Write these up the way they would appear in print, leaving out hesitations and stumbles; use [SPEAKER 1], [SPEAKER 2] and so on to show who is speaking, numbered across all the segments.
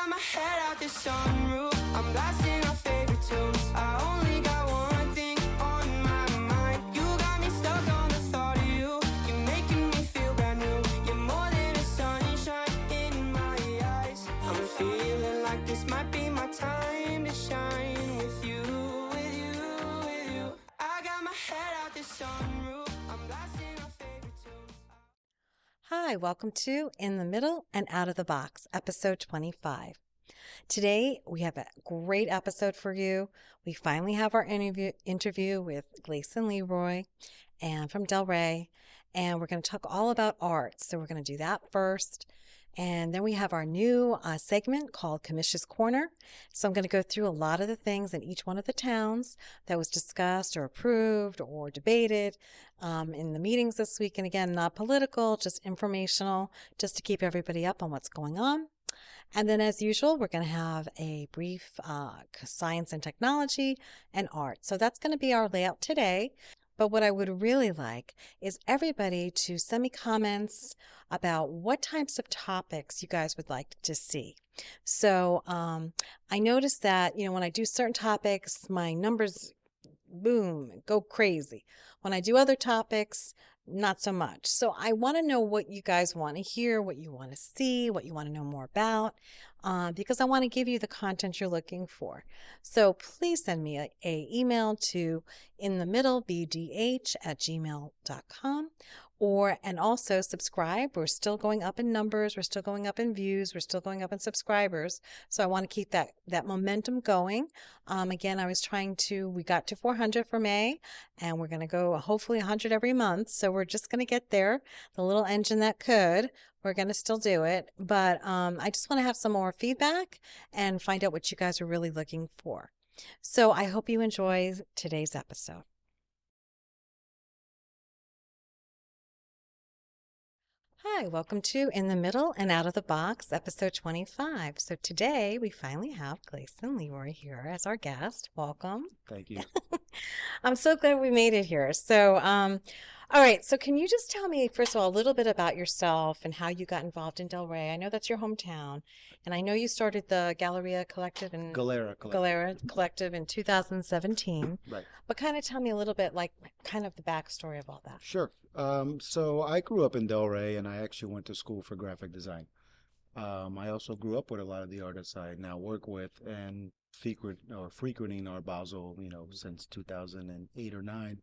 [SPEAKER 1] got my head out the sunroof. I'm blasting our favorite tunes. I only got one thing on my mind. You got me stuck on the thought of you. You're making me feel brand new. You're more than a sunshine in my eyes. I'm feeling like this might be my time to shine with you, with you, with you. I got my head out the sunroof. I'm blasting our favorite tunes.
[SPEAKER 2] Hi, welcome to In the Middle and Out of the Box, episode 25. Today, we have a great episode for you. We finally have our interview with Gleason Leroy and from Delray, and we're going to talk all about art. So we're going to do that first. And then we have our new segment called Commission's Corner. So I'm going to go through a lot of the things in each one of the towns that was discussed or approved or debated in the meetings this week. And again, not political, just informational, just to keep everybody up on what's going on. And then as usual, we're going to have a brief science and technology and art. So that's going to be our layout today. But what I would really like is everybody to send me comments about what types of topics you guys would like to see. So I noticed that, when I do certain topics, my numbers, boom, go crazy. When I do other topics, not so much. So I want to know what you guys want to hear, what you want to see, what you want to know more about, because I want to give you the content you're looking for. So please send me a email to inthemiddlebdh@gmail.com. And also subscribe. We're still going up in numbers. We're still going up in views. We're still going up in subscribers. So I want to keep that momentum going. Again, we got to 400 for May, and we're going to go hopefully 100 every month. So we're just going to get there. The little engine that could, we're going to still do it. But I just want to have some more feedback and find out what you guys are really looking for. So I hope you enjoy today's episode. Hi, welcome to In the Middle and Out of the Box, episode 25. So today we finally have Gleason Leroy here as our guest. Welcome.
[SPEAKER 3] Thank you.
[SPEAKER 2] I'm so glad we made it here. So, all right. So can you just tell me, first of all, a little bit about yourself and how you got involved in Delray? I know that's your hometown, and I know you started the Galleria Collective and
[SPEAKER 3] Galera
[SPEAKER 2] Collective in 2017.
[SPEAKER 3] Right.
[SPEAKER 2] But kind of tell me a little bit, kind of the backstory of all that.
[SPEAKER 3] Sure. So I grew up in Delray, and I actually went to school for graphic design. I also grew up with a lot of the artists I now work with and frequenting Art Basel, since 2008 or 9.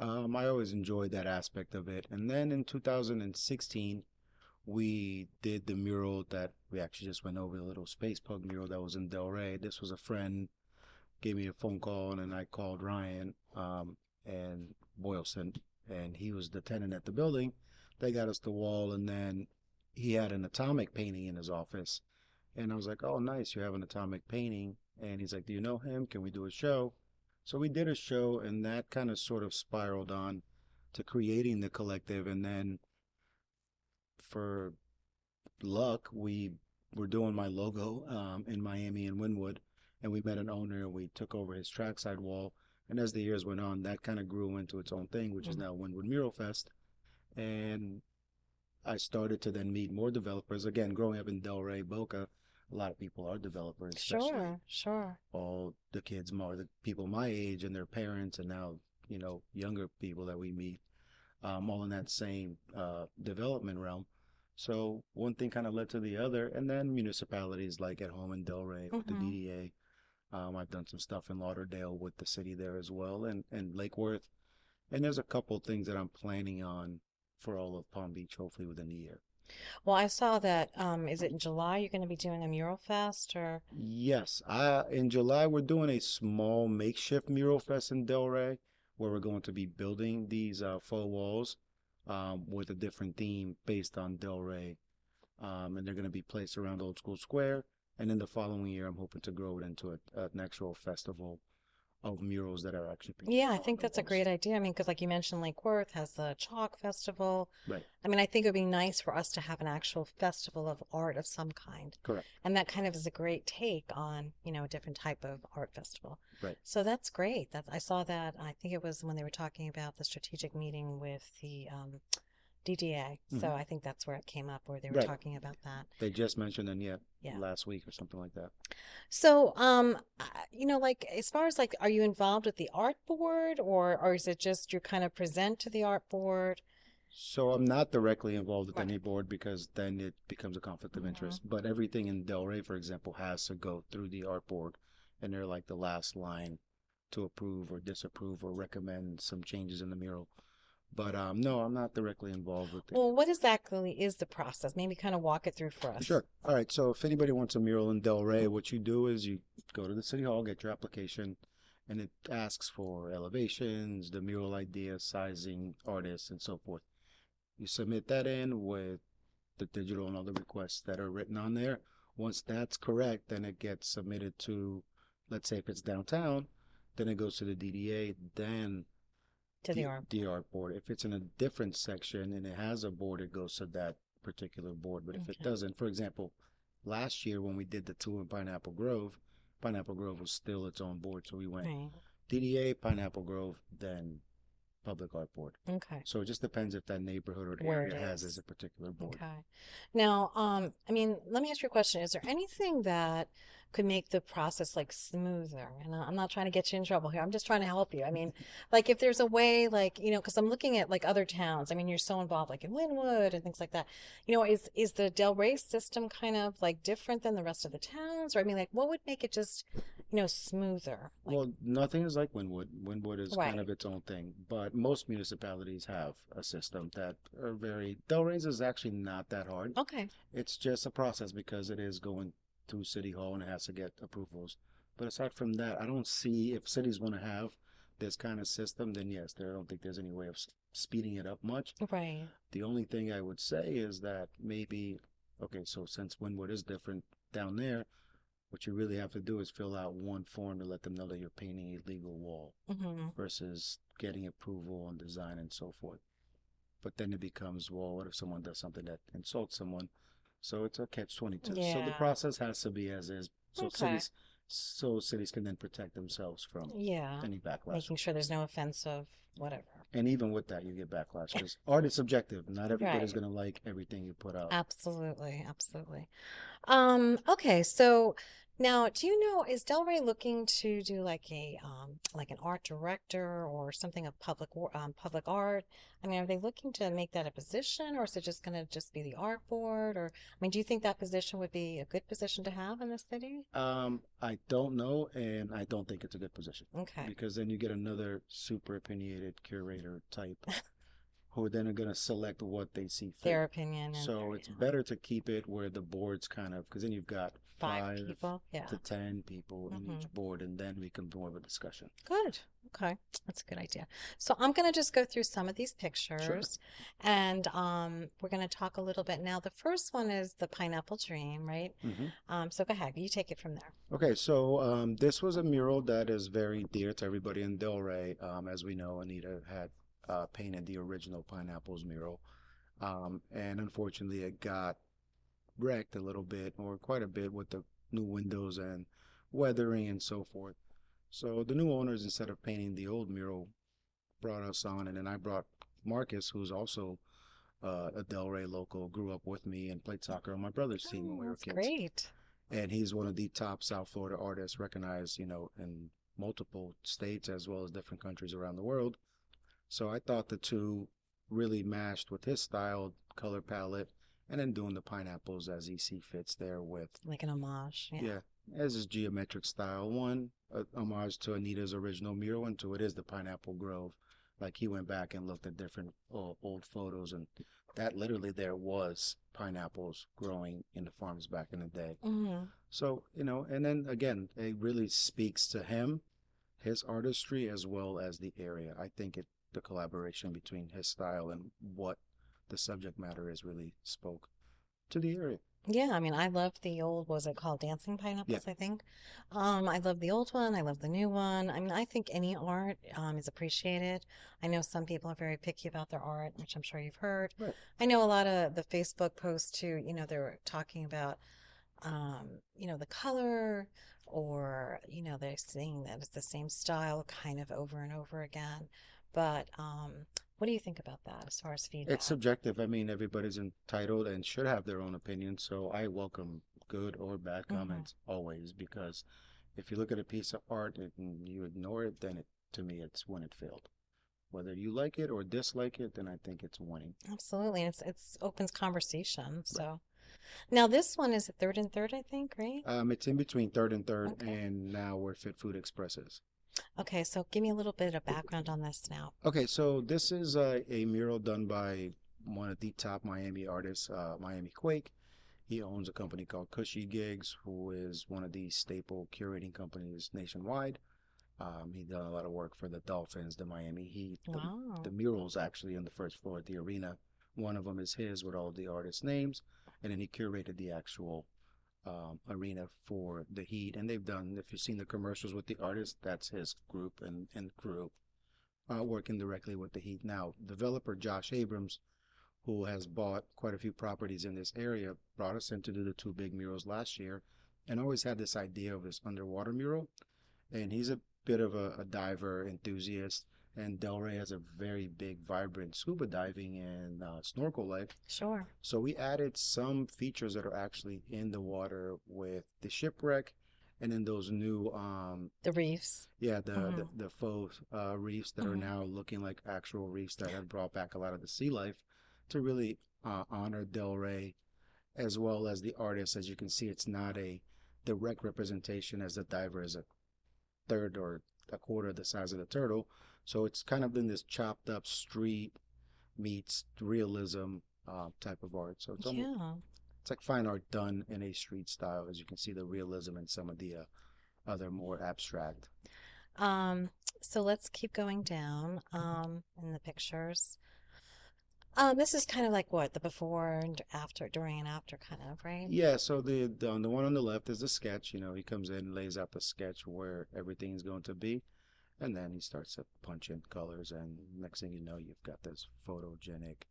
[SPEAKER 3] I always enjoyed that aspect of it. And then in 2016, we did the mural that we actually just went over, the little space pug mural that was in Delray. This was a friend gave me a phone call, and then I called Ryan and Boylston, and he was the tenant at the building. They got us the wall, and then he had an atomic painting in his office. And I was like, oh, nice, you have an atomic painting. And he's like, do you know him? Can we do a show? So we did a show, and that kind of sort of spiraled on to creating the collective. And then for luck, we were doing my logo in Miami and Wynwood, and we met an owner, and we took over his trackside wall. And as the years went on, that kind of grew into its own thing, which is now Wynwood Mural Fest. And I started to then meet more developers. Again, growing up in Delray, Boca, a lot of people are developers.
[SPEAKER 2] Sure.
[SPEAKER 3] All the kids, more the people my age and their parents, and now, younger people that we meet, all in that same development realm. So one thing kind of led to the other. And then municipalities like at home in Delray with the DDA. I've done some stuff in Lauderdale with the city there as well, and Lake Worth. And there's a couple things that I'm planning on for all of Palm Beach, hopefully within the year.
[SPEAKER 2] Well, I saw that, is it in July you're going to be doing a mural fest or?
[SPEAKER 3] Yes. In July, we're doing a small makeshift mural fest in Delray, where we're going to be building these faux walls with a different theme based on Delray. And they're going to be placed around Old School Square. And in the following year, I'm hoping to grow it into an actual festival of murals that are actually painted.
[SPEAKER 2] Yeah, I think that's a great idea. I mean, because like you mentioned, Lake Worth has the Chalk Festival.
[SPEAKER 3] Right.
[SPEAKER 2] I mean, I think it would be nice for us to have an actual festival of art of some kind.
[SPEAKER 3] Correct.
[SPEAKER 2] And that kind of is a great take on, a different type of art festival.
[SPEAKER 3] Right.
[SPEAKER 2] So that's great. I saw that, I think it was when they were talking about the strategic meeting with the DDA. So
[SPEAKER 3] Mhm.
[SPEAKER 2] I think that's where it came up, where they were
[SPEAKER 3] Right.
[SPEAKER 2] talking about that.
[SPEAKER 3] They just mentioned it, yeah,
[SPEAKER 2] Yeah.
[SPEAKER 3] last week or something like that.
[SPEAKER 2] So, like as far as like, are you involved with the art board, or is it just you kind of present to the art board?
[SPEAKER 3] So I'm not directly involved with
[SPEAKER 2] Right.
[SPEAKER 3] any board because then it becomes a conflict of
[SPEAKER 2] Hmm.
[SPEAKER 3] interest. But everything in Delray, for example, has to go through the art board, and they're like the last line to approve or disapprove or recommend some changes in the mural. But no, I'm not directly involved with it.
[SPEAKER 2] Well, what exactly is the process? Maybe kind of walk it through for us.
[SPEAKER 3] Sure. All right. So if anybody wants a mural in Delray, what you do is you go to the city hall, get your application, and it asks for elevations, the mural idea, sizing, artists, and so forth. You submit that in with the digital and other requests that are written on there. Once that's correct, then it gets submitted to, let's say if it's downtown, then it goes to the DDA, then
[SPEAKER 2] To the art.
[SPEAKER 3] the art board. If it's in a different section and it has a board, it goes to that particular board. But if it
[SPEAKER 2] Okay.
[SPEAKER 3] doesn't, for example, last year when we did the two in Pineapple Grove was still its own board. So we went
[SPEAKER 2] Right.
[SPEAKER 3] DDA, Pineapple Grove, then Public Art Board.
[SPEAKER 2] Okay.
[SPEAKER 3] So it just depends if that neighborhood or
[SPEAKER 2] Where it
[SPEAKER 3] area has
[SPEAKER 2] is.
[SPEAKER 3] as a particular board.
[SPEAKER 2] Okay. Now, I mean, let me ask you a question. Is there anything that could make the process like smoother? And I'm not trying to get you in trouble here. I'm just trying to help you. I mean, like if there's a way, like, because I'm looking at like other towns. I mean, you're so involved, like in Linwood and things like that. Is the Delray system kind of like different than the rest of the towns? Or I mean, like, what would make it just, smoother? Like,
[SPEAKER 3] Well, nothing is like Wynwood. Wynwood is kind
[SPEAKER 2] right.
[SPEAKER 3] of its own thing, but most municipalities have a system that are very. Delrace is actually not that hard.
[SPEAKER 2] Okay.
[SPEAKER 3] It's just a process because it is going through City Hall and it has to get approvals. But aside from that, I don't see if cities want to have this kind of system, then yes, I don't think there's any way of speeding it up much.
[SPEAKER 2] Right.
[SPEAKER 3] The only thing I would say is that maybe, okay, so since Wynwood is different down there, what you really have to do is fill out one form to let them know that you're painting a legal wall
[SPEAKER 2] Mm-hmm.
[SPEAKER 3] versus getting approval on design and so forth. But then it becomes, well, what if someone does something that insults someone? So it's a catch-22. So the
[SPEAKER 2] Yeah.
[SPEAKER 3] process has to be as is.
[SPEAKER 2] Okay.
[SPEAKER 3] So cities can then protect themselves from
[SPEAKER 2] Yeah.
[SPEAKER 3] any backlash.
[SPEAKER 2] Making sure there's no offensive whatever.
[SPEAKER 3] And even with that, you get backlash because art is subjective. Not everybody's
[SPEAKER 2] Right.
[SPEAKER 3] going to like everything you put out.
[SPEAKER 2] Absolutely, absolutely. Okay, so now do you know, is Delray looking to do like an art director or something of public art? I mean, are they looking to make that a position, or is it just gonna just be the art board? Or I mean, do you think that position would be a good position to have in the city?
[SPEAKER 3] I don't know, and I don't think it's a good position
[SPEAKER 2] Okay.
[SPEAKER 3] because then you get another super opinionated curator type who then are going to select what they see fit.
[SPEAKER 2] Their opinion and
[SPEAKER 3] So it's better to keep it where the board's kind of, because then you've got
[SPEAKER 2] five
[SPEAKER 3] 5
[SPEAKER 2] people. Yeah.
[SPEAKER 3] to 10 people in
[SPEAKER 2] Mhm.
[SPEAKER 3] each board, and then we can more of a discussion.
[SPEAKER 2] Good. Okay. That's a good idea. So I'm going to just go through some of these pictures and we're going to talk a little bit now. The first one is the Pineapple Dream, right? So go ahead. You take it from there.
[SPEAKER 3] Okay, so this was a mural that is very dear to everybody in Delray. As we know, Anita had painted the original Pineapples mural. And unfortunately, it got wrecked a little bit, or quite a bit, with the new windows and weathering and so forth. So the new owners, instead of painting the old mural, brought us on, and then I brought Marcus, who's also a Delray local, grew up with me and played soccer on my brother's team when we were
[SPEAKER 2] That's
[SPEAKER 3] kids.
[SPEAKER 2] great.
[SPEAKER 3] And he's one of the top South Florida artists recognized, in multiple states as well as different countries around the world. So I thought the two really matched with his style, color palette, and then doing the pineapples as he see fits there with,
[SPEAKER 2] Like an homage. Yeah.
[SPEAKER 3] yeah, as his geometric style. One, a homage to Anita's original mural, and two, it is the Pineapple Grove. Like he went back and looked at different old photos, and that literally there was pineapples growing in the farms back in the day.
[SPEAKER 2] Hmm.
[SPEAKER 3] So, and then again, it really speaks to him, his artistry, as well as the area. I think the collaboration between his style and what the subject matter is really spoke to the area.
[SPEAKER 2] Yeah, I mean, I love the old, was it called Dancing Pineapples, I think. I love the old one. I love the new one. I mean, I think any art is appreciated. I know some people are very picky about their art, which I'm sure you've heard.
[SPEAKER 3] Right.
[SPEAKER 2] I know a lot of the Facebook posts too, they were talking about, the color or, they're saying that it's the same style kind of over and over again. But What do you think about that as far as
[SPEAKER 3] It's
[SPEAKER 2] feedback?
[SPEAKER 3] subjective. I mean, everybody's entitled and should have their own opinion. So I welcome good or bad
[SPEAKER 2] Hmm.
[SPEAKER 3] comments always, because if you look at a piece of art and you ignore it, then to me, it's when it failed. Whether you like it or dislike it, then I think it's winning.
[SPEAKER 2] Absolutely. And it's opens conversation.
[SPEAKER 3] Right.
[SPEAKER 2] So now this one is a third and third, I think, right?
[SPEAKER 3] It's in between third and third,
[SPEAKER 2] Okay.
[SPEAKER 3] and now where Fit Food Express is.
[SPEAKER 2] Okay, so give me a little bit of background on this now.
[SPEAKER 3] Okay, so this is a mural done by one of the top Miami artists, Miami Quake. He owns a company called Cushy Gigs, who is one of the staple curating companies nationwide. He done a lot of work for the Dolphins, the Miami Heat.
[SPEAKER 2] Wow.
[SPEAKER 3] The murals actually on the first floor at the arena. One of them is his with all the artists' names, and then he curated the actual arena for the Heat. And they've done, if you've seen the commercials with the artists, that's his group and crew working directly with the Heat. Now, developer Josh Abrams, who has bought quite a few properties in this area, brought us in to do the two big murals last year, and always had this idea of this underwater mural. And he's a bit of a diver enthusiast, and Delray has a very big, vibrant scuba diving and snorkel life.
[SPEAKER 2] Sure.
[SPEAKER 3] So we added some features that are actually in the water with the shipwreck, and then those new,
[SPEAKER 2] The reefs.
[SPEAKER 3] yeah,
[SPEAKER 2] Mhm.
[SPEAKER 3] the faux reefs that are
[SPEAKER 2] Mhm.
[SPEAKER 3] now looking like actual reefs that have brought back a lot of the sea life to really honor Delray as well as the artist. As you can see, it's not a direct representation, as the diver is a third or a quarter the size of the turtle. So it's kind of in this chopped up street meets realism type of art. So
[SPEAKER 2] Yeah.
[SPEAKER 3] it's like fine art done in a street style. As you can see, the realism and some of the other more abstract.
[SPEAKER 2] Um, so let's keep going down in the pictures. This is kind of like what the before and after, during and after, kind of, right?
[SPEAKER 3] Yeah, so the one on the left is the sketch. You know, he comes in, lays out the sketch where everything's going to be, and then he starts to punch in colors, and next thing you know, you've got this photogenic,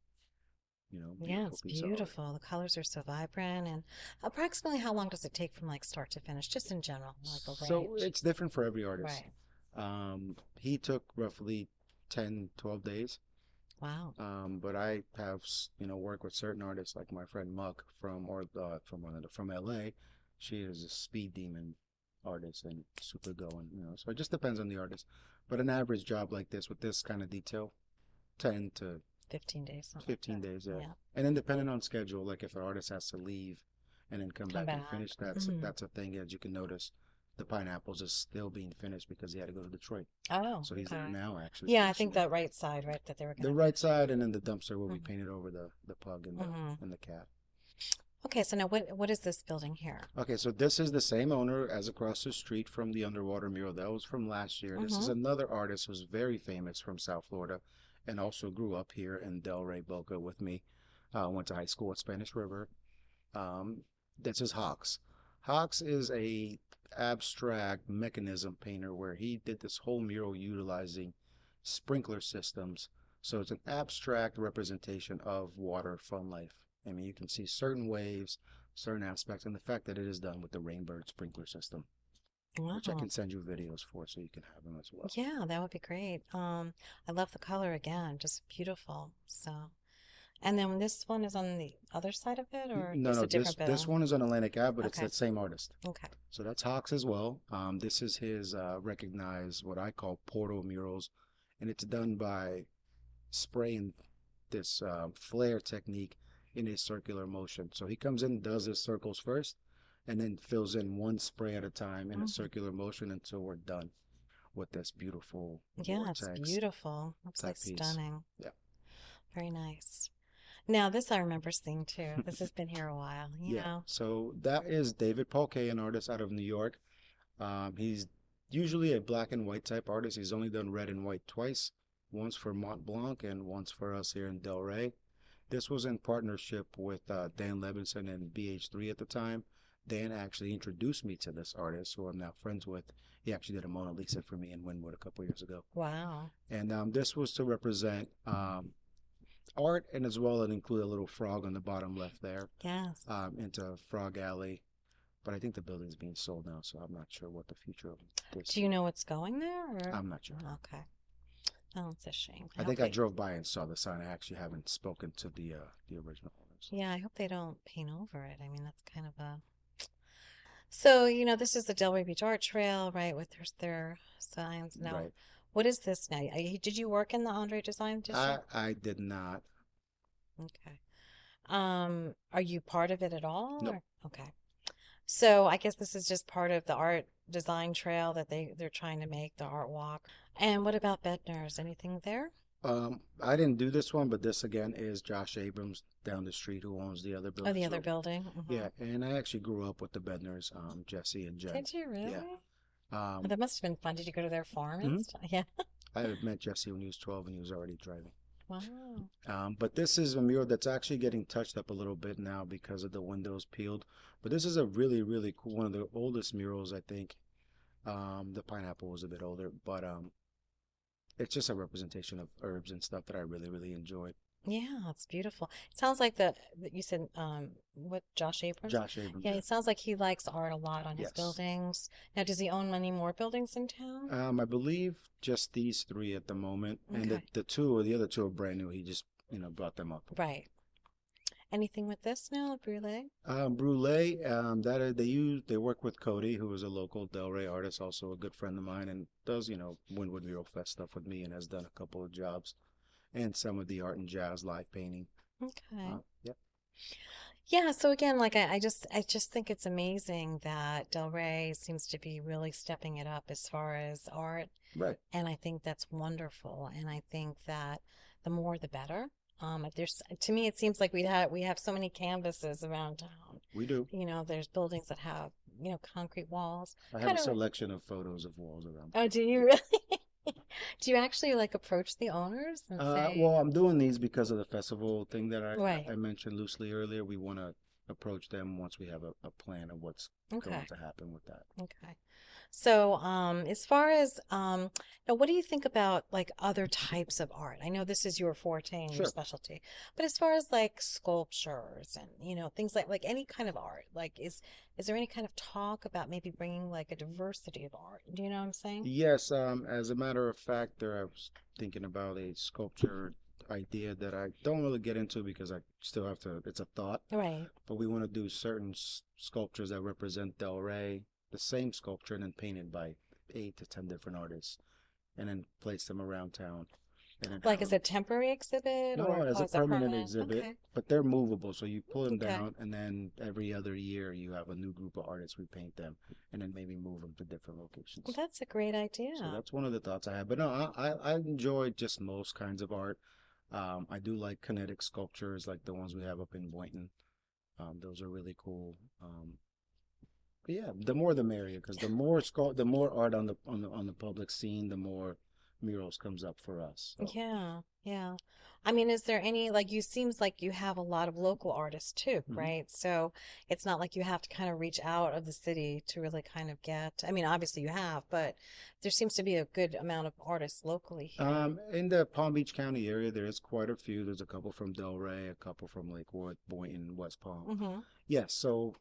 [SPEAKER 2] Yeah,
[SPEAKER 3] beautiful
[SPEAKER 2] it's
[SPEAKER 3] piece of art.
[SPEAKER 2] beautiful. The colors are so vibrant. And approximately how long does it take from like start to finish, just in general, like a
[SPEAKER 3] So
[SPEAKER 2] range?
[SPEAKER 3] it's different for every artist.
[SPEAKER 2] Right.
[SPEAKER 3] He took roughly 10, 12 days.
[SPEAKER 2] Wow.
[SPEAKER 3] But I have, worked with certain artists like my friend Muck from LA. She is a speed demon artist and super going. So it just depends on the artist. But an average job like this with this kind of detail, 10 to
[SPEAKER 2] 15 days, something like
[SPEAKER 3] 15
[SPEAKER 2] that.
[SPEAKER 3] days, yeah.
[SPEAKER 2] Yeah.
[SPEAKER 3] And then depending on schedule, like if an artist has to leave and then come
[SPEAKER 2] Come
[SPEAKER 3] back and
[SPEAKER 2] back.
[SPEAKER 3] finish,
[SPEAKER 2] Mhm.
[SPEAKER 3] that's a thing. As you can notice, the pineapples is still being finished because he had to go to Detroit.
[SPEAKER 2] Oh,
[SPEAKER 3] So he's there
[SPEAKER 2] okay.
[SPEAKER 3] now, actually
[SPEAKER 2] Yeah, I
[SPEAKER 3] finishing
[SPEAKER 2] think
[SPEAKER 3] it.
[SPEAKER 2] that right side, right, that they were
[SPEAKER 3] The
[SPEAKER 2] gonna.
[SPEAKER 3] right side, and then the dumpster will be
[SPEAKER 2] Mhm.
[SPEAKER 3] painted over the pug
[SPEAKER 2] Mhm.
[SPEAKER 3] and the cat.
[SPEAKER 2] Okay, so now what is this building here?
[SPEAKER 3] Okay, so this is the same owner as across the street from the underwater mural. That was from last year. This is
[SPEAKER 2] Mm-hmm.
[SPEAKER 3] another artist who's very famous from South Florida and also grew up here in Delray, Boca with me. Went to high school at Spanish River. This is Hawks. Hawks is a abstract mechanism painter where he did this whole mural utilizing sprinkler systems. So it's an abstract representation of water, fun life. I mean, you can see certain waves, certain aspects, and the fact that it is done with the Rainbird sprinkler system, which I
[SPEAKER 2] Wow.
[SPEAKER 3] can send you videos for so you can have them as well.
[SPEAKER 2] Yeah, that would be great. I love the color again, just beautiful. So, and then this one is on the other side of it, or
[SPEAKER 3] No,
[SPEAKER 2] just
[SPEAKER 3] no,
[SPEAKER 2] a different
[SPEAKER 3] this
[SPEAKER 2] building?
[SPEAKER 3] one is on Atlantic Ave, but it's
[SPEAKER 2] Okay.
[SPEAKER 3] that same artist.
[SPEAKER 2] Okay.
[SPEAKER 3] So that's Hawks as well. This is his recognized what I call portal murals, and it's done by spraying this flare technique in a circular motion. So he comes in, does his circles first, and then fills in one spray at a time in a
[SPEAKER 2] Mhm.
[SPEAKER 3] circular motion until we're done with this beautiful
[SPEAKER 2] Yeah, it's
[SPEAKER 3] vortex
[SPEAKER 2] beautiful. Looks
[SPEAKER 3] type
[SPEAKER 2] like
[SPEAKER 3] piece.
[SPEAKER 2] stunning.
[SPEAKER 3] Yeah.
[SPEAKER 2] Very nice. Now, this I remember seeing too. This has been here a while, you
[SPEAKER 3] Yeah.
[SPEAKER 2] know.
[SPEAKER 3] So that is David Paulke, an artist out of New York. He's usually a black and white type artist. He's only done red and white twice, once for Mont Blanc and once for us here in Delray. This was in partnership with Dan Levinson and BH3 at the time. Dan actually introduced me to this artist who I'm now friends with. He actually did a Mona Lisa for me in Wynwood a couple years ago.
[SPEAKER 2] Wow.
[SPEAKER 3] And this was to represent art, and as well it include a little frog on the bottom left there
[SPEAKER 2] Yes.
[SPEAKER 3] into Frog Alley. But I think the building's being sold now, so I'm not sure what the future of this
[SPEAKER 2] Do you know what's going there, or?
[SPEAKER 3] I'm not sure.
[SPEAKER 2] Okay. Oh, it's a shame.
[SPEAKER 3] I
[SPEAKER 2] hope
[SPEAKER 3] think I
[SPEAKER 2] they-
[SPEAKER 3] drove by and saw the sign. I actually haven't spoken to the original owners.
[SPEAKER 2] Yeah, I hope they don't paint over it. I mean, that's kind of a. So, this is the Delray Beach Art Trail, right, with their signs. Now,
[SPEAKER 3] Right.
[SPEAKER 2] what is this now? Did you work in the Andre Design District?
[SPEAKER 3] I did not.
[SPEAKER 2] Okay. Are you part of it at all?
[SPEAKER 3] Nope.
[SPEAKER 2] Okay. So I guess this is just part of the art design trail that they're trying to make, the art walk. And what about Bednar's? Anything there?
[SPEAKER 3] I didn't do this one, but this again is Josh Abrams down the street who owns the other
[SPEAKER 2] Oh,
[SPEAKER 3] building.
[SPEAKER 2] the other
[SPEAKER 3] So,
[SPEAKER 2] building.
[SPEAKER 3] yeah, and I actually grew up with the Bednars, Jesse and Jen.
[SPEAKER 2] Did you really?
[SPEAKER 3] Yeah.
[SPEAKER 2] Oh,
[SPEAKER 3] Um,
[SPEAKER 2] that must have been fun. Did you go to their farm and
[SPEAKER 3] Mhm.
[SPEAKER 2] stuff? Yeah.
[SPEAKER 3] I had met Jesse when he was 12 and he was already driving.
[SPEAKER 2] Wow.
[SPEAKER 3] But this is a mural that's actually getting touched up a little bit now because of the windows peeled. But this is a really, really cool one of the oldest murals, I think. The pineapple was a bit older, but it's just a representation of herbs and stuff that I really, really enjoyed.
[SPEAKER 2] Yeah, it's beautiful. It sounds like that you said what Josh Abrams?
[SPEAKER 3] Josh Abrams.
[SPEAKER 2] Yeah, it sounds like he likes art a lot on his
[SPEAKER 3] Yes.
[SPEAKER 2] buildings. Now, does he own many more buildings in town?
[SPEAKER 3] I believe just these three at the moment, and
[SPEAKER 2] Okay.
[SPEAKER 3] the other two are brand new. He just brought them up.
[SPEAKER 2] Right. Anything with this now, Brule?
[SPEAKER 3] Brule, they work with Cody, who is a local Delray artist, also a good friend of mine, and does Wynwood Mural Fest stuff with me, and has done a couple of jobs, and some of the art and jazz live painting.
[SPEAKER 2] Okay.
[SPEAKER 3] Yeah.
[SPEAKER 2] Yeah, so again, like I just think it's amazing that Delray seems to be really stepping it up as far as art,
[SPEAKER 3] Right.
[SPEAKER 2] and I think that's wonderful. And I think that the more the better. There's to me it seems like we have so many canvases around town.
[SPEAKER 3] We do.
[SPEAKER 2] There's buildings that have, concrete walls.
[SPEAKER 3] I have a
[SPEAKER 2] Kinda-
[SPEAKER 3] selection of photos of walls around.
[SPEAKER 2] Oh, do you really? Do you actually like approach the owners and say,
[SPEAKER 3] Well, I'm doing these because of the festival thing that
[SPEAKER 2] Right.
[SPEAKER 3] I mentioned loosely earlier. We want to approach them once we have a plan of what's
[SPEAKER 2] okay,
[SPEAKER 3] going to happen with that.
[SPEAKER 2] okay. So, as far as now, what do you think about like other types of art? I know this is your forte and your
[SPEAKER 3] Sure.
[SPEAKER 2] specialty, but as far as like sculptures and things like any kind of art, like is there any kind of talk about maybe bringing like a diversity of art? Do you know what I'm saying?
[SPEAKER 3] Yes, as a matter of fact, I was thinking about a sculpture idea that I don't really get into because I still have to, it's a thought,
[SPEAKER 2] Right.
[SPEAKER 3] but we want to do certain sculptures that represent Delray, the same sculpture, and then painted by 8 to 10 different artists, and then place them around town. And then
[SPEAKER 2] Like,
[SPEAKER 3] have
[SPEAKER 2] is it a temporary exhibit
[SPEAKER 3] No,
[SPEAKER 2] or
[SPEAKER 3] it's
[SPEAKER 2] oh,
[SPEAKER 3] a
[SPEAKER 2] is it
[SPEAKER 3] permanent exhibit,
[SPEAKER 2] Okay.
[SPEAKER 3] but they're movable, so you pull them
[SPEAKER 2] Okay.
[SPEAKER 3] down, and then every other year you have a new group of artists repaint them, and then maybe move them to different locations.
[SPEAKER 2] Well, that's a great idea.
[SPEAKER 3] So that's one of the thoughts I have. But no, I enjoy just most kinds of art. I do like kinetic sculptures, like the ones we have up in Boynton. Those are really cool. But yeah, the more the merrier, because the more art on the public scene, the more murals comes up for us. So.
[SPEAKER 2] Yeah, yeah. I mean, is there any like you seems like you have a lot of local artists too,
[SPEAKER 3] Mhm.
[SPEAKER 2] right? So it's not like you have to kind of reach out of the city to really kind of get. I mean, obviously you have, but there seems to be a good amount of artists locally here.
[SPEAKER 3] In the Palm Beach County area, there is quite a few. There's a couple from Delray, a couple from Lakewood, Boynton, West Palm.
[SPEAKER 2] Mm-hmm.
[SPEAKER 3] Yes, so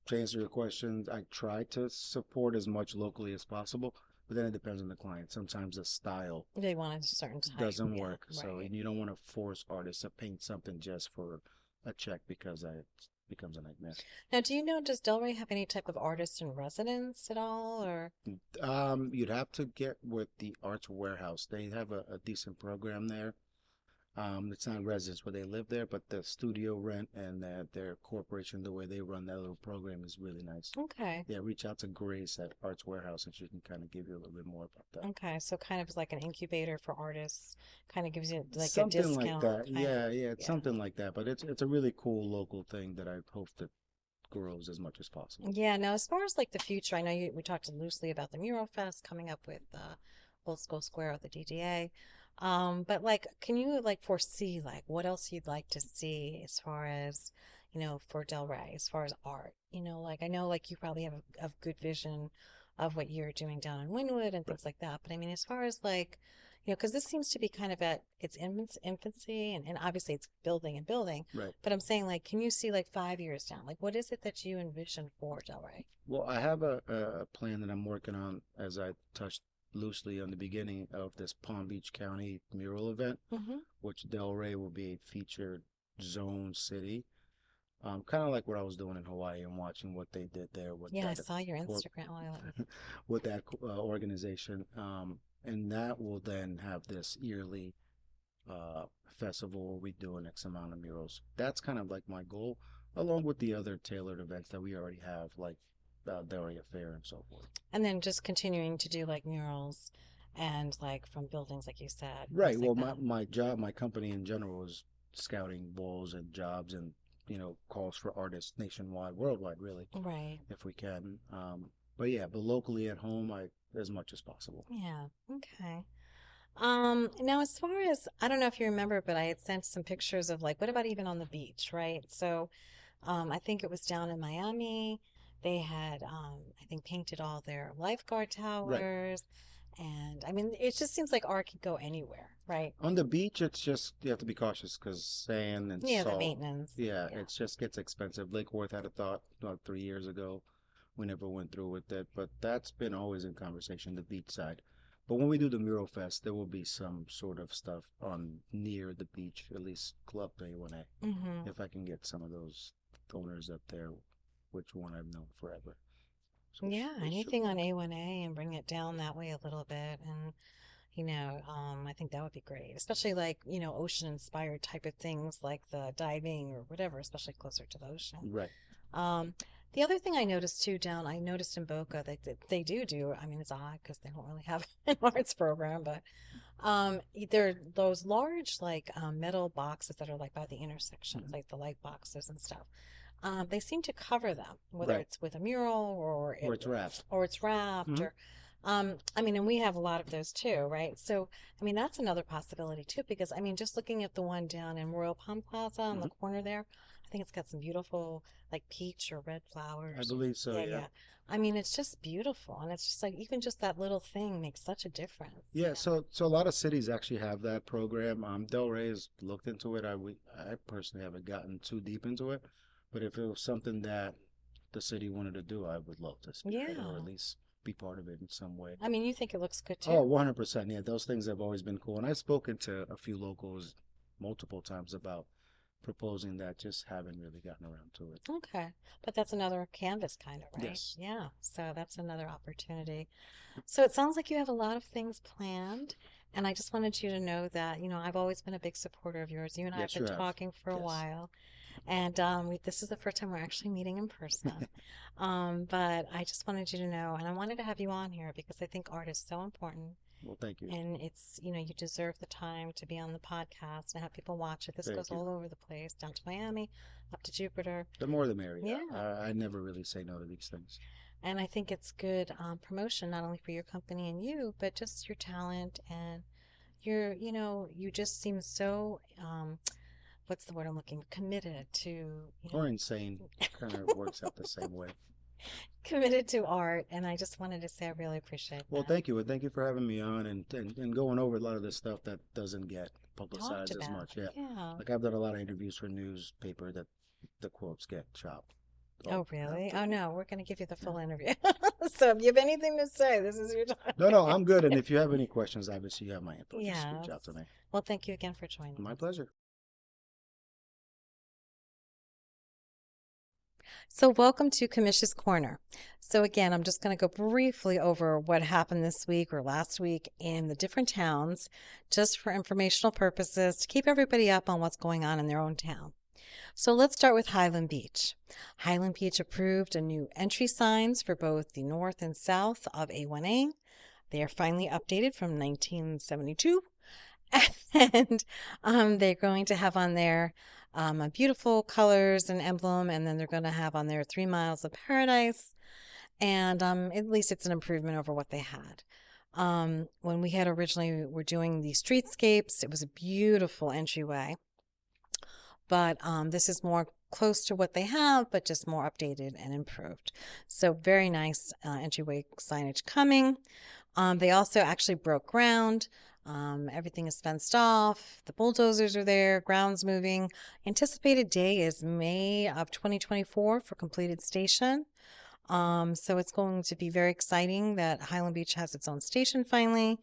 [SPEAKER 3] to answer your question, I try to support as much locally as possible, but then it depends on the client. Sometimes the style
[SPEAKER 2] They want a certain type.
[SPEAKER 3] doesn't
[SPEAKER 2] Yeah,
[SPEAKER 3] work, so
[SPEAKER 2] right.
[SPEAKER 3] and you don't want to force artists to paint something just for a check because it becomes a nightmare.
[SPEAKER 2] Now, do you know, does Delray have any type of artist in residence at all, or
[SPEAKER 3] You'd have to get with the Arts Warehouse. They have a decent program there. It's not residents where they live there, but the studio rent and their corporation, the way they run that little program is really nice.
[SPEAKER 2] okay,
[SPEAKER 3] Yeah, reach out to Grace at Arts Warehouse and she can kind of give you a little bit more about that.
[SPEAKER 2] okay, so kind of like an incubator for artists, kind of gives you like
[SPEAKER 3] Something
[SPEAKER 2] a discount.
[SPEAKER 3] like that.
[SPEAKER 2] kind of.
[SPEAKER 3] Yeah, it's
[SPEAKER 2] yeah.
[SPEAKER 3] something like that. But it's a really cool local thing that I hope that grows as much as possible.
[SPEAKER 2] Yeah, now as far as like the future, I know we talked loosely about the Mural Fest coming up with Old School Square at the DDA. But like, can you like foresee like what else you'd like to see as far as, for Delray, as far as art? Like I know like you probably have a good vision of what you're doing down in Wynwood and things like that. But I mean, as far as like, because this seems to be kind of at its infancy and obviously it's building and building.
[SPEAKER 3] Right.
[SPEAKER 2] But I'm saying like, can you see like 5 years down? Like, what is it that you envision for Delray?
[SPEAKER 3] Well, I have a plan that I'm working on as I touched loosely on the beginning of this Palm Beach County mural event,
[SPEAKER 2] Mm-hmm.
[SPEAKER 3] which Delray will be a featured zone city. Kind of like what I was doing in Hawaii and watching what they did there with
[SPEAKER 2] Yeah, I
[SPEAKER 3] that
[SPEAKER 2] saw your
[SPEAKER 3] cor-
[SPEAKER 2] Instagram.
[SPEAKER 3] with that organization. And that will then have this yearly festival where we do an X amount of murals. That's kind of like my goal, along with the other tailored events that we already have, like Delray Affair and so forth.
[SPEAKER 2] And then just continuing to do like murals and like from buildings, like you said,
[SPEAKER 3] Right.
[SPEAKER 2] things
[SPEAKER 3] Well,
[SPEAKER 2] like that.
[SPEAKER 3] my job, my company in general is scouting balls and jobs and, calls for artists nationwide, worldwide, really,
[SPEAKER 2] Right.
[SPEAKER 3] if we can. But yeah, but locally at home, as much as possible.
[SPEAKER 2] Yeah. Okay. Now as far as I don't know if you remember, but I had sent some pictures of like what about even on the beach, right? So, I think it was down in Miami. They had I think painted all their lifeguard
[SPEAKER 3] Right.
[SPEAKER 2] towers, and I mean it just seems like art could go anywhere, right?
[SPEAKER 3] On the beach, it's just you have to be cautious because sand and
[SPEAKER 2] Yeah, the
[SPEAKER 3] salt.
[SPEAKER 2] maintenance.
[SPEAKER 3] Yeah,
[SPEAKER 2] Yeah.
[SPEAKER 3] it just gets expensive. Lake Worth had a thought about 3 years ago. We never went through with it, but that's been always in conversation, the beach side. But when we do the Mural Fest, there will be some sort of stuff on near the beach, at least Club A1A.
[SPEAKER 2] Mm-hmm.
[SPEAKER 3] If I can get some of those owners up there, which one I've known forever. So
[SPEAKER 2] Yeah,
[SPEAKER 3] it should
[SPEAKER 2] anything on
[SPEAKER 3] work.
[SPEAKER 2] A1A and bring it down that way a little bit. And, I think that would be great, especially like, ocean inspired type of things like the diving or whatever, especially closer to the ocean.
[SPEAKER 3] Right.
[SPEAKER 2] Um, the other thing I noticed too I noticed in Boca that they do, I mean, it's odd because they don't really have an arts program, but there are those large like metal boxes that are like by the intersections,
[SPEAKER 3] Mhm.
[SPEAKER 2] like the light boxes and stuff. They seem to cover them, whether
[SPEAKER 3] Right.
[SPEAKER 2] it's with a mural
[SPEAKER 3] Or it's wrapped.
[SPEAKER 2] or it's wrapped
[SPEAKER 3] Hmm.
[SPEAKER 2] or I mean, and we have a lot of those too, right? So, I mean, that's another possibility too, because I mean, just looking at the one down in Royal Palm Plaza on the
[SPEAKER 3] Hmm.
[SPEAKER 2] corner there, I think it's got some beautiful like peach or red
[SPEAKER 3] I
[SPEAKER 2] flowers.
[SPEAKER 3] believe so,
[SPEAKER 2] Yeah,
[SPEAKER 3] yeah.
[SPEAKER 2] yeah. I mean, it's just beautiful, and it's just like even just that little thing makes such a difference.
[SPEAKER 3] Yeah, so a lot of cities actually have that program. Delray has looked into it. I personally haven't gotten too deep into it, but if it was something that the city wanted to do, I would love to spearhead or
[SPEAKER 2] Yeah.
[SPEAKER 3] at least be part of it in some way.
[SPEAKER 2] I mean, you think it looks good
[SPEAKER 3] Oh,
[SPEAKER 2] too.
[SPEAKER 3] 100%. Yeah, those things have always been cool. And I've spoken to a few locals multiple times about proposing that, just haven't really gotten around to it.
[SPEAKER 2] Okay. But that's another canvas kind of, right?
[SPEAKER 3] Yes.
[SPEAKER 2] Yeah. So that's another opportunity. So it sounds like you have a lot of things planned. And I just wanted you to know that, I've always been a big supporter of yours. You and I have
[SPEAKER 3] Yes, you
[SPEAKER 2] been
[SPEAKER 3] have.
[SPEAKER 2] talking for a
[SPEAKER 3] Yes.
[SPEAKER 2] while. And this is the first time we're actually meeting in person. But I just wanted you to know, and I wanted to have you on here because I think art is so important.
[SPEAKER 3] Well, thank you.
[SPEAKER 2] And it's, you deserve the time to be on the podcast and have people watch it. This
[SPEAKER 3] Thank
[SPEAKER 2] goes
[SPEAKER 3] you.
[SPEAKER 2] all over the place, down to Miami, up to Jupiter.
[SPEAKER 3] The more the merrier.
[SPEAKER 2] Yeah.
[SPEAKER 3] I never really say no to these things.
[SPEAKER 2] And I think it's good promotion, not only for your company and you, but just your talent and you just seem so, what's the word I'm looking, committed to,
[SPEAKER 3] Or insane. Kind of works out the same way.
[SPEAKER 2] committed to art. And I just wanted to say I really appreciate
[SPEAKER 3] Well,
[SPEAKER 2] that.
[SPEAKER 3] thank you. And thank you for having me on and going over a lot of this stuff that doesn't get
[SPEAKER 2] Talked
[SPEAKER 3] publicized as
[SPEAKER 2] about.
[SPEAKER 3] much. Yeah.
[SPEAKER 2] Yeah.
[SPEAKER 3] Like I've done a lot of interviews for newspaper that the quotes get chopped.
[SPEAKER 2] Oh,
[SPEAKER 3] Yeah.
[SPEAKER 2] really? Oh, no, we're going to give you the full interview. So if you have anything to say, this is your time.
[SPEAKER 3] No, I'm good. And if you have any questions, obviously you have my info. Just reach
[SPEAKER 2] Yes.
[SPEAKER 3] out to me.
[SPEAKER 2] Well, thank you again for joining
[SPEAKER 3] My
[SPEAKER 2] us.
[SPEAKER 3] pleasure.
[SPEAKER 2] So, welcome to Kamish's Corner. So, again, I'm just going to go briefly over what happened this week or last week in the different towns, just for informational purposes to keep everybody up on what's going on in their own town. So, let's start with Highland Beach. Highland Beach approved a new entry signs for both the north and south of A1A. They are finally updated from 1972. And they're going to have on there beautiful colors and emblem, and then they're going to have on there 3 miles of paradise. And at least it's an improvement over what they had. When we had originally were doing the streetscapes, it was a beautiful entryway. But this is more close to what they have, but just more updated and improved. So very nice entryway signage coming. They also actually broke ground. Everything is fenced off. The bulldozers are there. Ground's moving. Anticipated day is May of 2024 for completed station. So it's going to be very exciting that Highland Beach has its own station finally.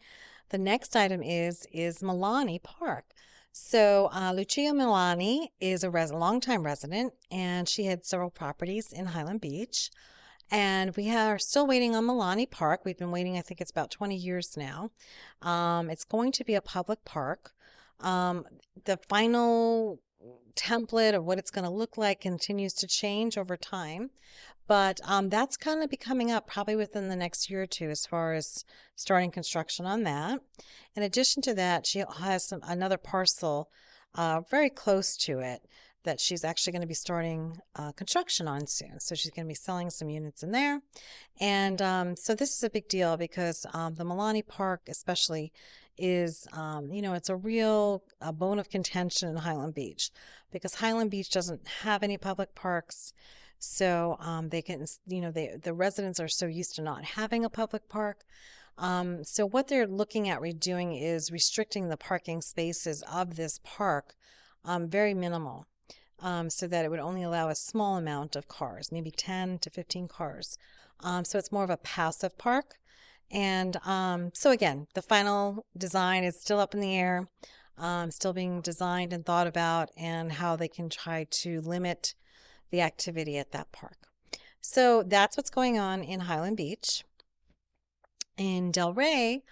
[SPEAKER 2] The next item is Milani Park. So Lucia Milani is a longtime resident, and she had several properties in Highland Beach. And we are still waiting on Milani Park. We've been waiting, I think it's about 20 years now. It's going to be a public park. The final template of what it's going to look like continues to change over time. But that's kind of be coming up probably within the next year or two as far as starting construction on that. In addition to that, she has another parcel very close to it that she's actually going to be starting construction on soon. So she's going to be selling some units in there. And so this is a big deal because the Milani Park especially is, it's a real bone of contention in Highland Beach because Highland Beach doesn't have any public parks. So they can, the residents are so used to not having a public park. So what they're looking at redoing is restricting the parking spaces of this park very minimal. So that it would only allow a small amount of cars, maybe 10 to 15 cars. So it's more of a passive park. And so again, the final design is still up in the air, still being designed and thought about, and how they can try to limit the activity at that park. So that's what's going on in Highland Beach. In Delray,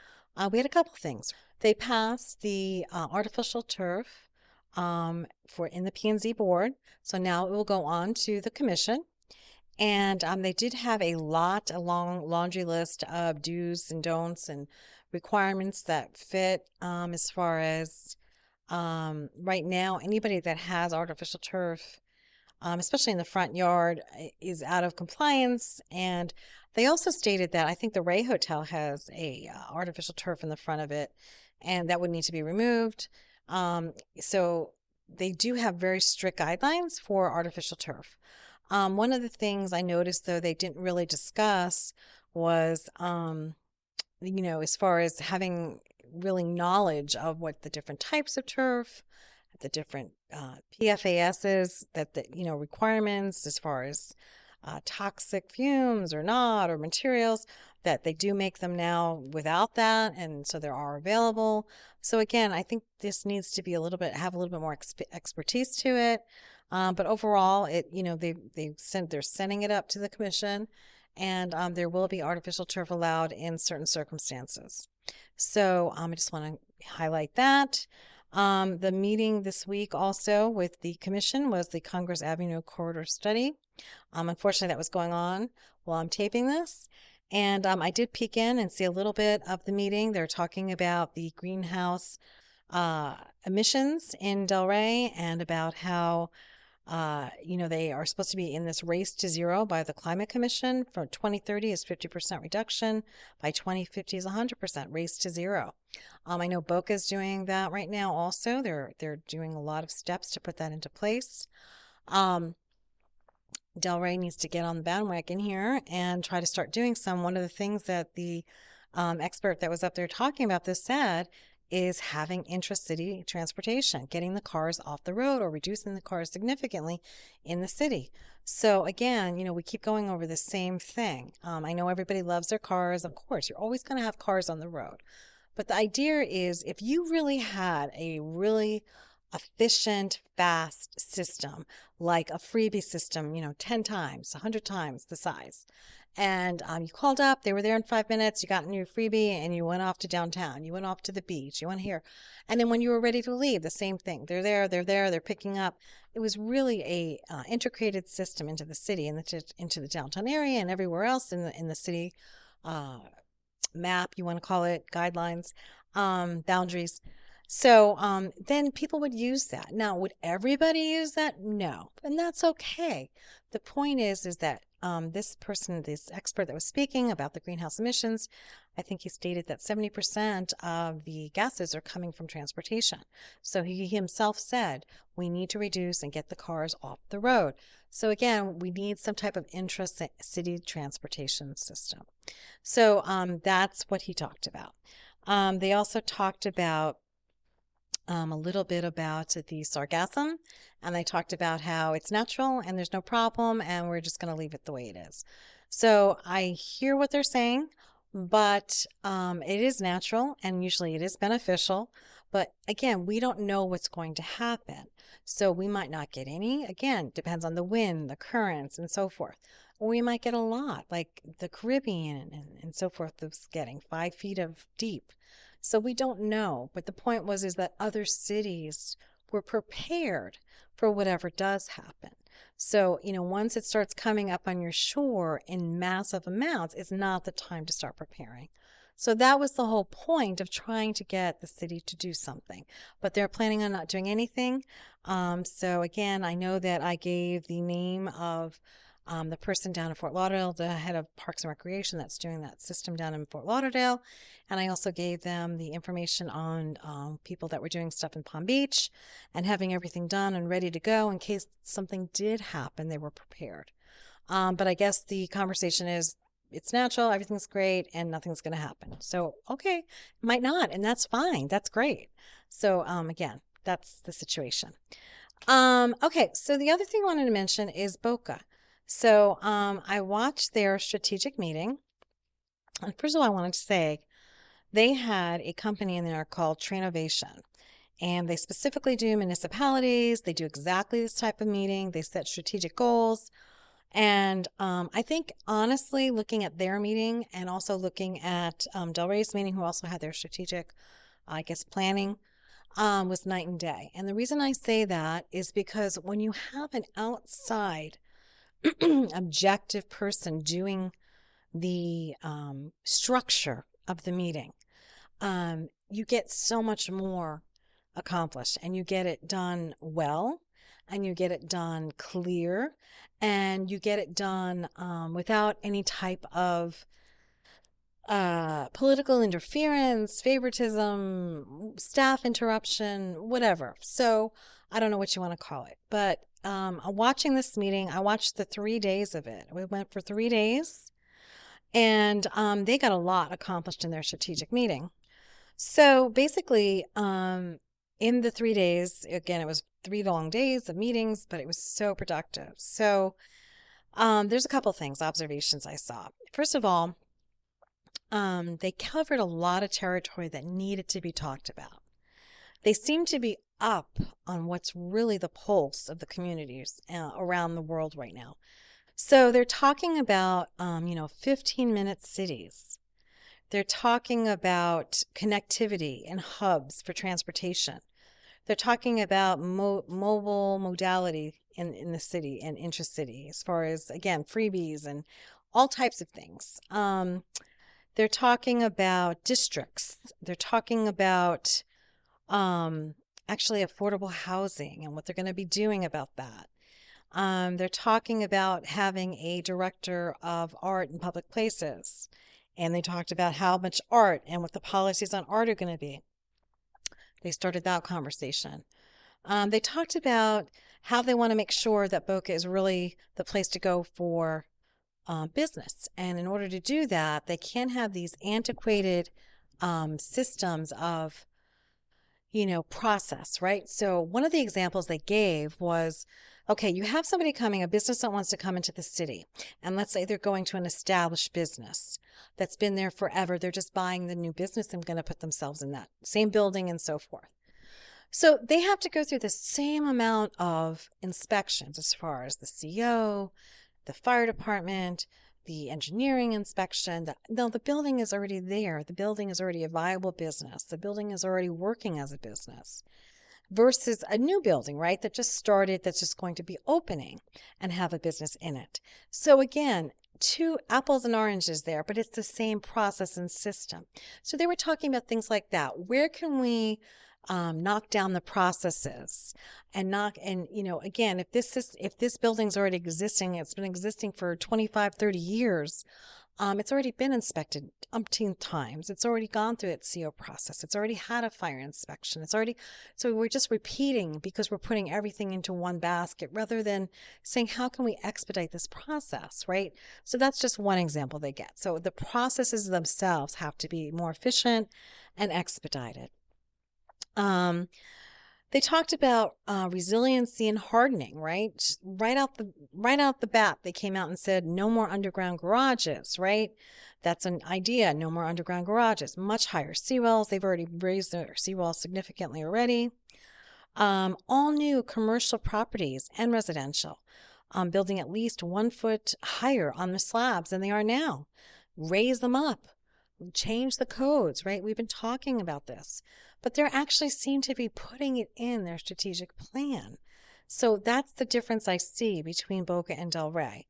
[SPEAKER 2] we had a couple things. They passed the artificial turf for in the P&Z board. So now it will go on to the commission. And they did have a long laundry list of do's and don'ts and requirements that fit as far as right now, anybody that has artificial turf, especially in the front yard, is out of compliance. And they also stated that I think the Ray Hotel has a artificial turf in the front of it, and that would need to be removed. So they do have very strict guidelines for artificial turf. One of the things I noticed, though, they didn't really discuss was, as far as having really knowledge of what the different types of turf, the different PFASs, requirements as far as toxic fumes or not, or materials, that they do make them now without that, and so there are available. So again, I think this needs to be have a little bit more expertise to it. But overall, they're sending it up to the commission, and there will be artificial turf allowed in certain circumstances. So I just want to highlight that. The meeting this week also with the commission was the Congress Avenue Corridor Study. Unfortunately, that was going on while I'm taping this. And I did peek in and see a little bit of the meeting. They're talking about the greenhouse emissions in Delray and about how, they are supposed to be in this race to zero by the Climate Commission. For 2030 is 50% reduction. By 2050 is 100% race to zero. I know Boca is doing that right now also. They're doing a lot of steps to put that into place. Delray needs to get on the bandwagon here and try to start doing some. One of the things that the expert that was up there talking about this said is having intra-city transportation, getting the cars off the road or reducing the cars significantly in the city. So again, we keep going over the same thing. I know everybody loves their cars. Of course, you're always going to have cars on the road. But the idea is if you really had a really efficient, fast system, like a freebie system, 10 times, 100 times the size. And you called up, they were there in 5 minutes, you got in your freebie and you went off to downtown, you went off to the beach, you went here. And then when you were ready to leave, the same thing. They're picking up. It was really a integrated system into the city and into the downtown area and everywhere else in the city map, you want to call it, guidelines, boundaries. So then people would use that. Now, would everybody use that? No, and that's okay. The point is that this expert that was speaking about the greenhouse emissions, I think he stated that 70% of the gases are coming from transportation. So he himself said, we need to reduce and get the cars off the road. So again, we need some type of intra-city transportation system. So that's what he talked about. They also talked about a little bit about the sargassum, and they talked about how it's natural and there's no problem and we're just going to leave it the way it is. So I hear what they're saying, but it is natural and usually it is beneficial. But again, we don't know what's going to happen. So we might not get any. Again, depends on the wind, the currents, and so forth. Or we might get a lot, like the Caribbean and so forth was getting 5 feet of deep. So we don't know. But the point was is that other cities were prepared for whatever does happen. So, once it starts coming up on your shore in massive amounts, it's not the time to start preparing. So that was the whole point of trying to get the city to do something. But they're planning on not doing anything. So again, I know that I gave the name of the person down in Fort Lauderdale, the head of Parks and Recreation that's doing that system down in Fort Lauderdale. And I also gave them the information on people that were doing stuff in Palm Beach and having everything done and ready to go in case something did happen, they were prepared. But I guess the conversation is it's natural, everything's great, and nothing's going to happen. So, okay, might not, and that's fine. That's great. So, again, that's the situation. Okay, so the other thing I wanted to mention is Boca. So I watched their strategic meeting. And first of all, I wanted to say they had a company in there called Trainovation. And they specifically do municipalities. They do exactly this type of meeting. They set strategic goals. And I think, honestly, looking at their meeting and also looking at Del Rey's meeting, who also had their strategic, I guess, planning, was night and day. And the reason I say that is because when you have an outside objective person doing the structure of the meeting, you get so much more accomplished and you get it done well and you get it done clear and you get it done without any type of political interference, favoritism, staff interruption, whatever. So I don't know what you want to call it, but watching this meeting, I watched the 3 days of it. We went for 3 days and they got a lot accomplished in their strategic meeting. So basically, in the 3 days, again, it was 3 long days of meetings, but it was so productive. So there's a couple things, observations I saw. First of all, they covered a lot of territory that needed to be talked about. They seem to be up on what's really the pulse of the communities around the world right now. So they're talking about, 15-minute cities. They're talking about connectivity and hubs for transportation. They're talking about mobile modality in the city and intracity as far as, again, freebies and all types of things. They're talking about districts. They're talking about actually affordable housing and what they're going to be doing about that. They're talking about having a director of art in public places. And they talked about how much art and what the policies on art are going to be. They started that conversation. They talked about how they want to make sure that Boca is really the place to go for business. And in order to do that, they can't have these antiquated systems of, process, right? So one of the examples they gave was, okay, you have somebody coming, a business that wants to come into the city. And let's say they're going to an established business that's been there forever. They're just buying the new business and going to put themselves in that same building and so forth. So they have to go through the same amount of inspections as far as the CO, the fire department, the engineering inspection. The building is already there. The building is already a viable business. The building is already working as a business versus a new building, right, that just started, that's just going to be opening and have a business in it. So again, two apples and oranges there, but it's the same process and system. So they were talking about things like that. Where can we knock down the processes and again, if this building's already existing, it's been existing for 25, 30 years, it's already been inspected umpteen times. It's already gone through its CO process. It's already had a fire inspection. So we're just repeating because we're putting everything into one basket rather than saying, how can we expedite this process, right? So that's just one example they get. So the processes themselves have to be more efficient and expedited. They talked about resiliency and hardening, right? Right out the bat, they came out and said no more underground garages, right? That's an idea. No more underground garages. Much higher seawalls. They've already raised their seawalls significantly already. All new commercial properties and residential, building at least 1 foot higher on the slabs than they are now. Raise them up, change the codes, right? We've been talking about this, but they actually seem to be putting it in their strategic plan. So that's the difference I see between Boca and Delray.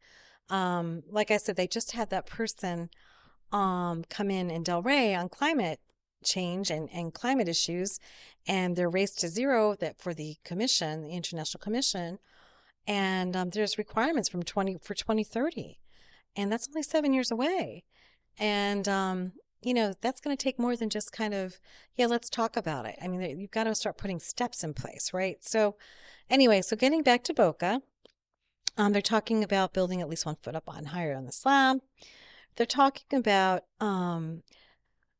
[SPEAKER 2] Like I said, they just had that person come in Delray on climate change and climate issues and their race to zero that for the commission, the International Commission, and there's requirements from 2030, and that's only 7 years away. And that's going to take more than just kind of, yeah, let's talk about it. I mean, you've got to start putting steps in place, right? So anyway, so getting back to Boca, they're talking about building at least 1 foot up on higher on the slab. They're talking about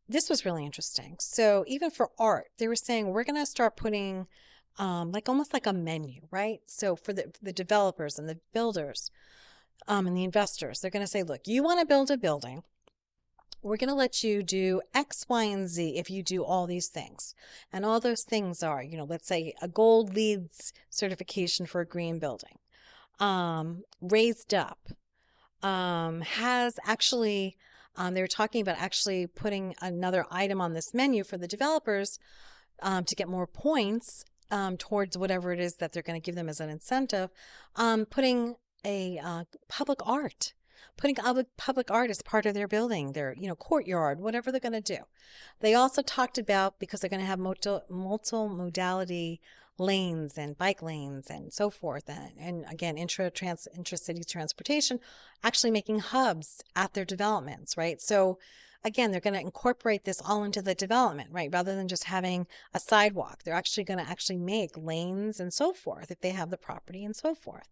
[SPEAKER 2] this was really interesting. So even for art, they were saying we're going to start putting like almost like a menu, right? So for the developers and the builders and the investors, they're going to say, look, you want to build a building. We're going to let you do X, Y, and Z if you do all these things. And all those things are, let's say a gold LEED certification for a green building, raised up, has actually, they were talking about actually putting another item on this menu for the developers to get more points towards whatever it is that they're going to give them as an incentive, putting a public art as part of their building, their courtyard, whatever they're going to do. They also talked about, because they're going to have multimodality lanes and bike lanes and so forth, and again, intra-city transportation, actually making hubs at their developments, right? So again, they're going to incorporate this all into the development, right? Rather than just having a sidewalk, they're actually going to actually make lanes and so forth if they have the property and so forth.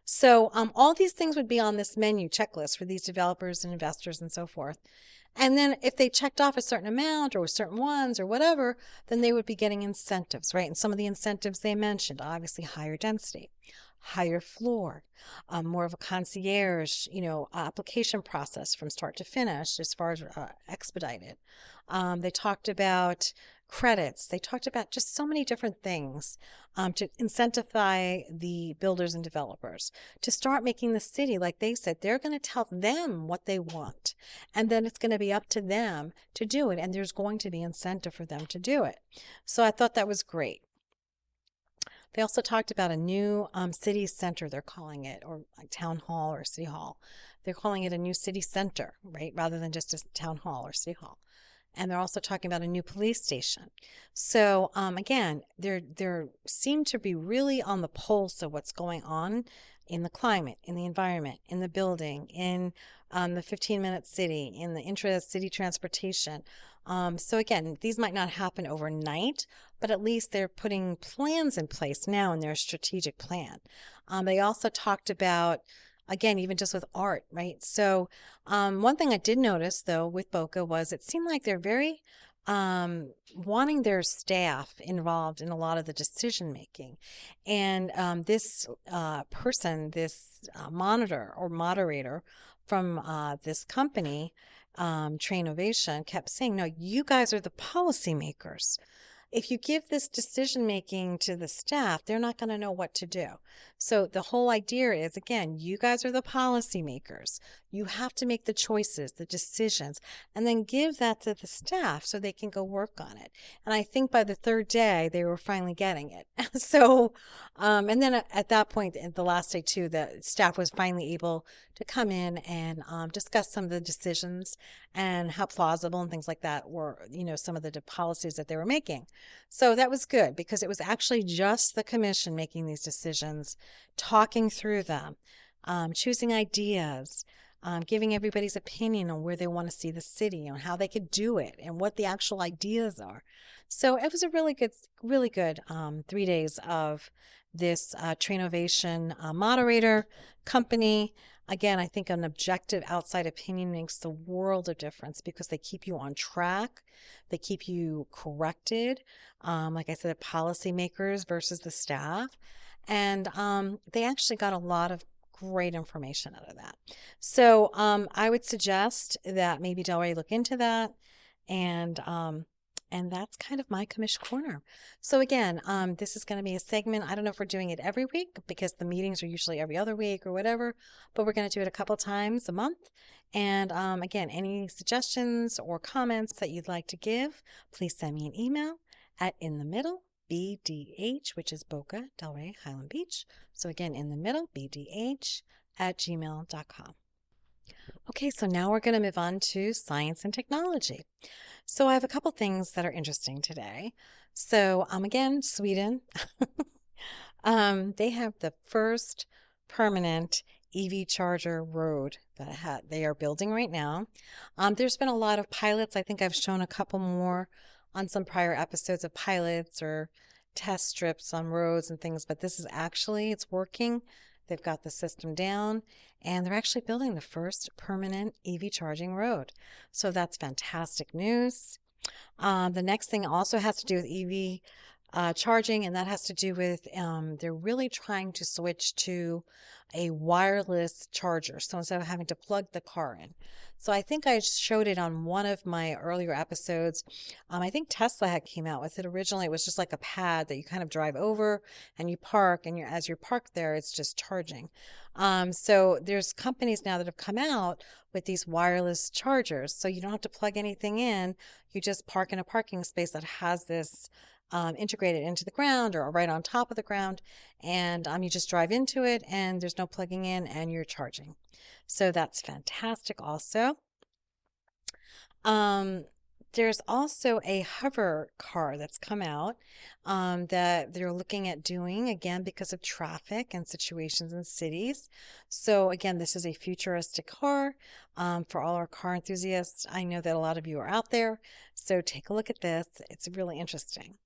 [SPEAKER 2] So all these things would be on this menu checklist for these developers and investors and so forth. And then if they checked off a certain amount or certain ones or whatever, then they would be getting incentives, right? And some of the incentives they mentioned, obviously higher density, higher floor, more of a concierge, application process from start to finish as far as expedited. They talked about credits. They talked about just so many different things to incentivize the builders and developers to start making the city, like they said, they're going to tell them what they want. And then it's going to be up to them to do it. And there's going to be incentive for them to do it. So I thought that was great. They also talked about a new city center, they're calling it, or like town hall or city hall. They're calling it a new city center, right? Rather than just a town hall or city hall. And they're also talking about a new police station. So again, they seem to be really on the pulse of what's going on in the climate, in the environment, in the building, in the 15-minute city, in the intra-city transportation. So again, these might not happen overnight, but at least they're putting plans in place now in their strategic plan. They also talked about, again, even just with art, right? So one thing I did notice, though, with Boca was it seemed like they're very wanting their staff involved in a lot of the decision making. And this person, this monitor or moderator from this company, Trainovation, kept saying, no, you guys are the policymakers. If you give this decision making to the staff, they're not going to know what to do. So the whole idea is, again, you guys are the policymakers. You have to make the choices, the decisions, and then give that to the staff so they can go work on it. And I think by the third day, they were finally getting it. So, and then at that point, at the last day too, the staff was finally able to come in and discuss some of the decisions and how plausible and things like that were, some of the policies that they were making. So that was good because it was actually just the commission making these decisions, talking through them, choosing ideas, giving everybody's opinion on where they want to see the city, on how they could do it, and what the actual ideas are. So it was a really good 3 days of this Trainovation moderator company. Again, I think an objective outside opinion makes the world of difference because they keep you on track. They keep you corrected. Like I said, policymakers versus the staff. And they actually got a lot of great information out of that. So I would suggest that maybe Delray look into that. And that's kind of my commission corner. So again, this is going to be a segment. I don't know if we're doing it every week because the meetings are usually every other week or whatever, but we're going to do it a couple times a month. And again, any suggestions or comments that you'd like to give, please send me an email at inthemiddlebdh, which is Boca Delray Highland Beach. So again, inthemiddlebdh@gmail.com. Okay, so now we're going to move on to science and technology. So I have a couple things that are interesting today. So again, Sweden, they have the first permanent EV charger road that they are building right now. There's been a lot of pilots. I think I've shown a couple more on some prior episodes of pilots or test strips on roads and things, but this is actually, it's working. They've got the system down, and they're actually building the first permanent EV charging road. So that's fantastic news. The next thing also has to do with EV charging, and that has to do with they're really trying to switch to a wireless charger. So instead of having to plug the car in. So I think I showed it on one of my earlier episodes. I think Tesla had came out with it. Originally, it was just like a pad that you kind of drive over and you park, and as you're parked there, it's just charging. So there's companies now that have come out with these wireless chargers. So you don't have to plug anything in. You just park in a parking space that has this integrated into the ground or right on top of the ground, and you just drive into it and there's no plugging in and you're charging. So that's fantastic also. There's also a hover car that's come out that they're looking at doing, again, because of traffic and situations in cities. So again, this is a futuristic car for all our car enthusiasts. I know that a lot of you are out there, so take a look at this. It's really interesting.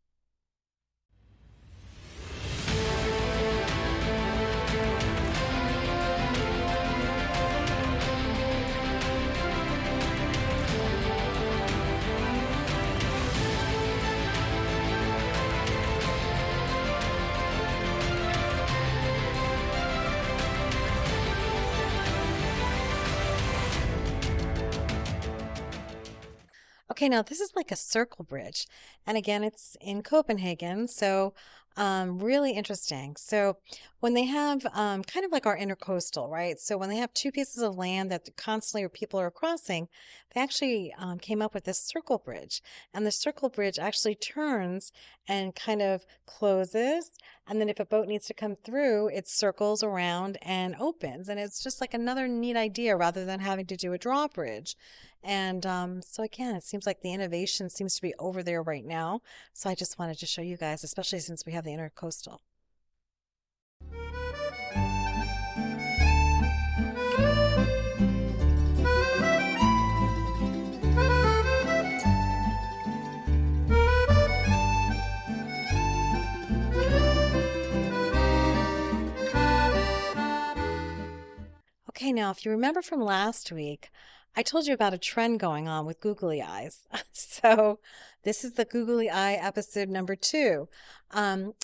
[SPEAKER 2] Okay, now this is like a circle bridge. And again, it's in Copenhagen. So really interesting. So when they have kind of like our intercoastal, right? So when they have two pieces of land that constantly or people are crossing, they actually came up with this circle bridge. And the circle bridge actually turns and kind of closes. And then if a boat needs to come through, it circles around and opens. And it's just like another neat idea rather than having to do a drawbridge. And so again, it seems like the innovation seems to be over there right now. So I just wanted to show you guys, especially since we have the intercoastal. Okay, now if you remember from last week, I told you about a trend going on with googly eyes. So this is the googly eye episode number 2.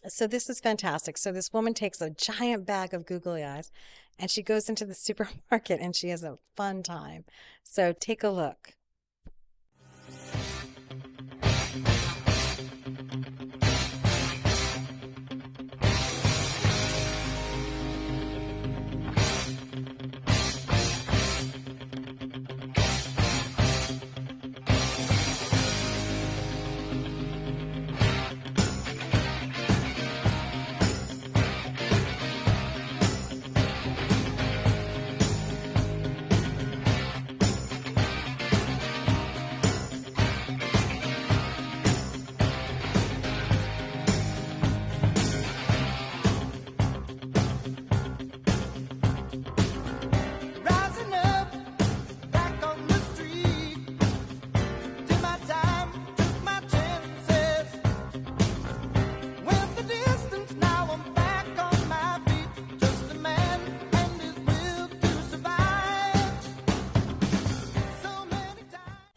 [SPEAKER 2] So this is fantastic. So this woman takes a giant bag of googly eyes and she goes into the supermarket and she has a fun time. So take a look.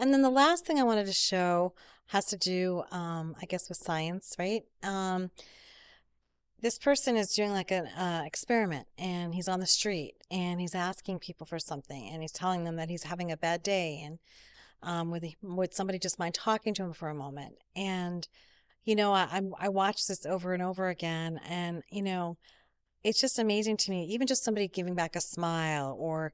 [SPEAKER 2] And then the last thing I wanted to show has to do, I guess, with science, right? This person is doing like an experiment, and he's on the street and he's asking people for something, and he's telling them that he's having a bad day, and would somebody just mind talking to him for a moment? And I watched this over and over again, and it's just amazing to me, even just somebody giving back a smile or,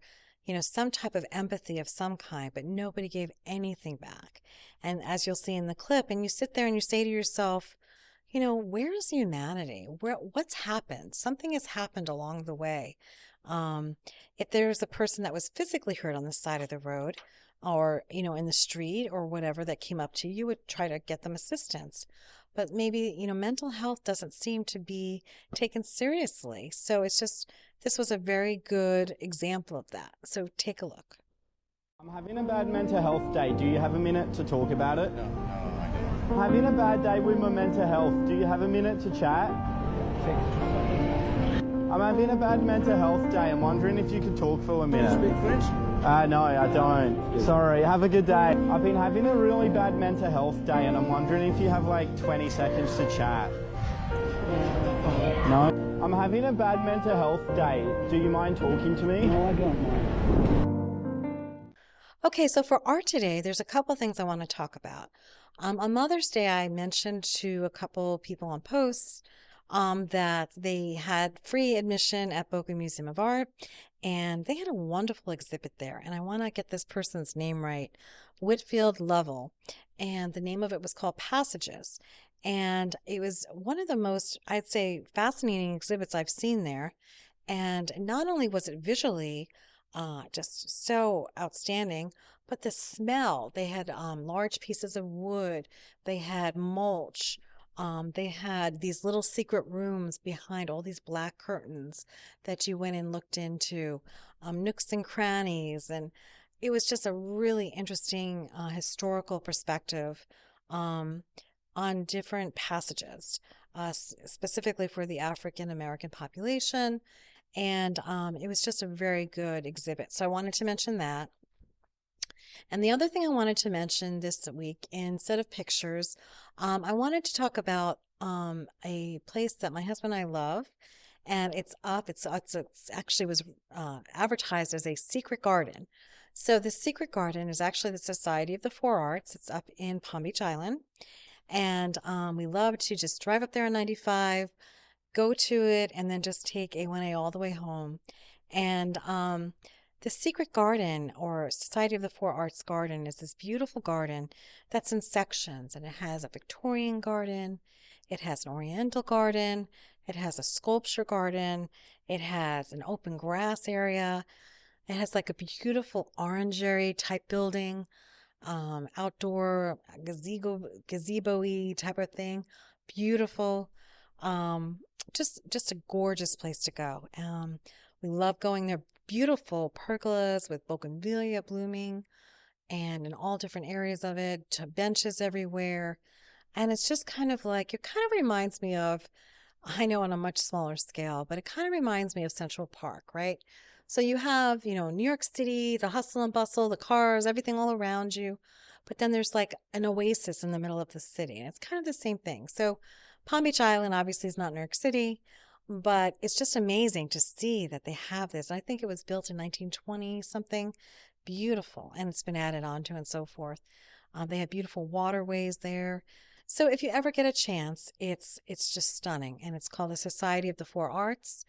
[SPEAKER 2] some type of empathy of some kind, but nobody gave anything back. And as you'll see in the clip, and you sit there and you say to yourself, where is humanity? What's happened? Something has happened along the way. If there's a person that was physically hurt on the side of the road, or, in the street or whatever, that came up to you, you would try to get them assistance. But maybe, mental health doesn't seem to be taken seriously. So this was a very good example of that. So take a look.
[SPEAKER 4] I'm having a bad mental health day. Do you have a minute to talk about it?
[SPEAKER 3] No, I don't.
[SPEAKER 4] I'm having a bad day with my mental health. Do you have a minute to chat? I'm having a bad mental health day. I'm wondering if you could talk for a minute.
[SPEAKER 3] Do you speak French?
[SPEAKER 4] No, I don't. Sorry, have a good day. I've been having a really bad mental health day, and I'm wondering if you have like 20 seconds to chat. No? I'm having a bad mental health day. Do you mind talking to me?
[SPEAKER 5] No, I don't mind.
[SPEAKER 2] Okay, so for art today, there's a couple things I want to talk about. On Mother's Day, I mentioned to a couple people on posts that they had free admission at Boca Museum of Art, and they had a wonderful exhibit there. And I want to get this person's name right, Whitfield Lovell, and the name of it was called Passages. And it was one of the most, I'd say, fascinating exhibits I've seen there. And not only was it visually just so outstanding, but the smell. They had large pieces of wood. They had mulch. They had these little secret rooms behind all these black curtains that you went and looked into, nooks and crannies. And it was just a really interesting historical perspective on different passages, specifically for the African American population. And it was just a very good exhibit. So I wanted to mention that. And the other thing I wanted to mention this week, instead of pictures, I wanted to talk about a place that my husband and I love, and it's up. It's actually was advertised as a secret garden. So the secret garden is actually the Society of the Four Arts. It's up in Palm Beach Island, and we love to just drive up there on 95, go to it, and then just take A1A all the way home. And the Secret Garden, or Society of the Four Arts Garden, is this beautiful garden that's in sections, and it has a Victorian garden, it has an Oriental garden, it has a sculpture garden, it has an open grass area, it has like a beautiful orangery type building, outdoor gazebo-y type of thing, beautiful, just a gorgeous place to go. We love going there. Beautiful pergolas with bougainvillea blooming, and in all different areas of it, to benches everywhere. And it's just kind of like, it kind of reminds me of, I know on a much smaller scale, but it kind of reminds me of Central Park, right? So you have, New York City, the hustle and bustle, the cars, everything all around you. But then there's like an oasis in the middle of the city. And it's kind of the same thing. So Palm Beach Island obviously is not New York City, but it's just amazing to see that they have this. I think it was built in 1920 something. Beautiful. And it's been added on to and so forth. They have beautiful waterways there. So if you ever get a chance, it's just stunning. And it's called the Society of the Four Arts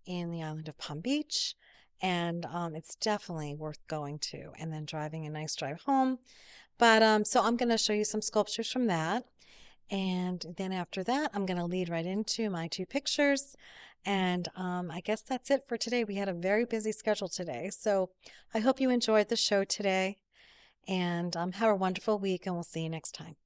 [SPEAKER 2] in the island of Palm Beach. And it's definitely worth going to, and then driving a nice drive home. But so I'm going to show you some sculptures from that. And then after that, I'm going to lead right into my two pictures. And I guess that's it for today. We had a very busy schedule today. So I hope you enjoyed the show today. And have a wonderful week, and we'll see you next time.